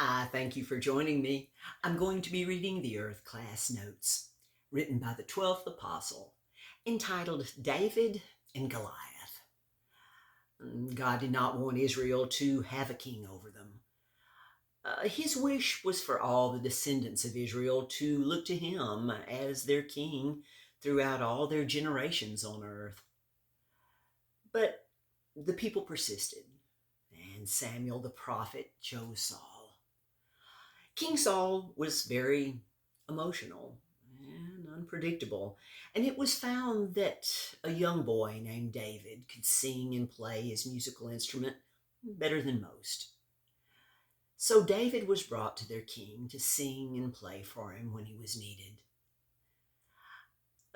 I thank you for joining me. I'm going to be reading the Earth class notes, written by the 12th Apostle, entitled David and Goliath. God did not want Israel to have a king over them. His wish was for all the descendants of Israel to look to him as their king throughout all their generations on earth. But the people persisted, and Samuel the prophet chose Saul. King Saul was very emotional and unpredictable, and it was found that a young boy named David could sing and play his musical instrument better than most. So David was brought to their king to sing and play for him when he was needed.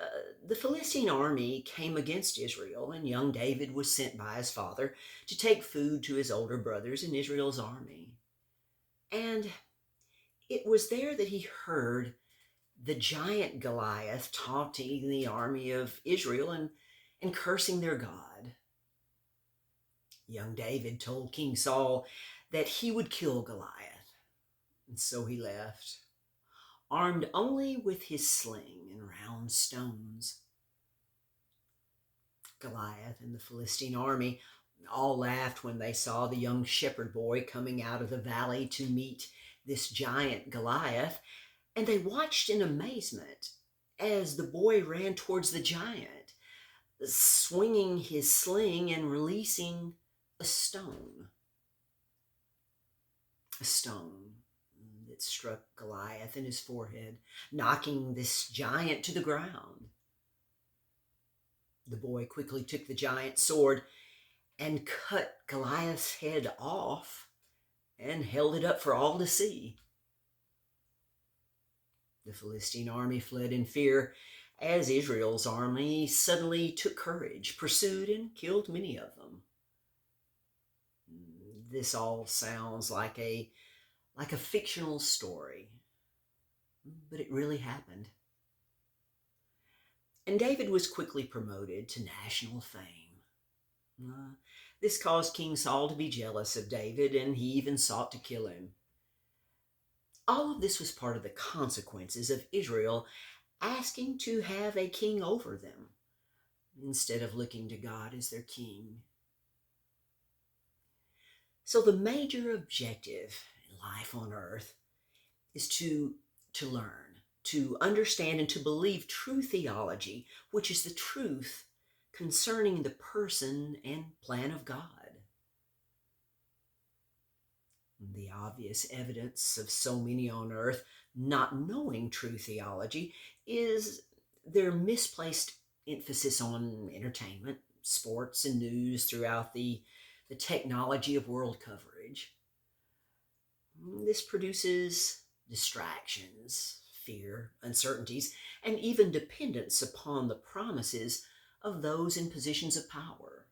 Uh, the Philistine army came against Israel, and young David was sent by his father to take food to his older brothers in Israel's army. And it was there that he heard the giant Goliath taunting the army of Israel and cursing their God. Young David told King Saul that he would kill Goliath, and so he left, armed only with his sling and round stones. Goliath and the Philistine army all laughed when they saw the young shepherd boy coming out of the valley to meet this giant Goliath, and they watched in amazement as the boy ran towards the giant, swinging his sling and releasing a stone. A stone that struck Goliath in his forehead, knocking this giant to the ground. The boy quickly took the giant's sword and cut Goliath's head off and held it up for all to see. The Philistine army fled in fear as Israel's army suddenly took courage, pursued, and killed many of them. This all sounds like a fictional story, but it really happened. And David was quickly promoted to national fame. This caused King Saul to be jealous of David, and he even sought to kill him. All of this was part of the consequences of Israel asking to have a king over them instead of looking to God as their king. So the major objective in life on earth is to learn, to understand, and to believe true theology, which is the truth concerning the person and plan of God. The obvious evidence of so many on earth not knowing true theology is their misplaced emphasis on entertainment, sports, and news throughout the technology of world coverage. This produces distractions, fear, uncertainties, and even dependence upon the promises of those in positions of power.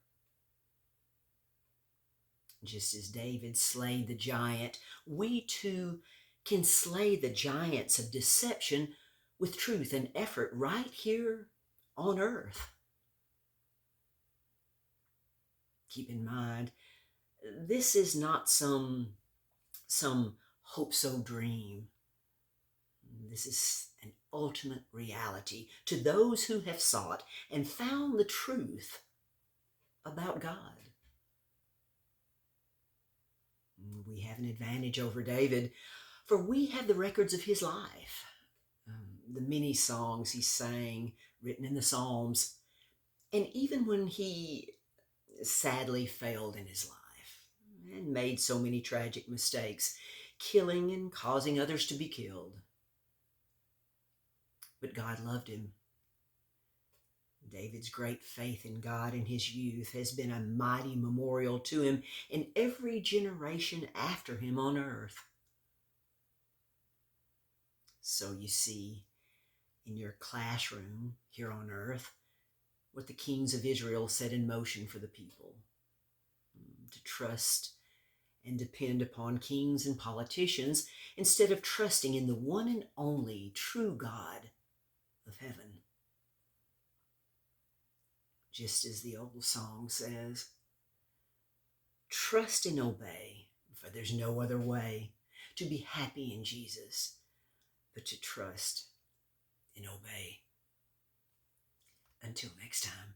Just as David slayed the giant, we too can slay the giants of deception with truth and effort right here on earth. Keep in mind, this is not some hope-so dream. This is an ultimate reality to those who have sought and found the truth about God. We have an advantage over David, for we have the records of his life, the many songs he sang, written in the Psalms, and even when he sadly failed in his life and made so many tragic mistakes, killing and causing others to be killed. But God loved him. David's great faith in God in his youth has been a mighty memorial to him in every generation after him on earth. So you see in your classroom here on earth what the kings of Israel set in motion for the people: to trust and depend upon kings and politicians instead of trusting in the one and only true God of heaven. Just as the old song says, trust and obey, for there's no other way to be happy in Jesus, but to trust and obey. Until next time.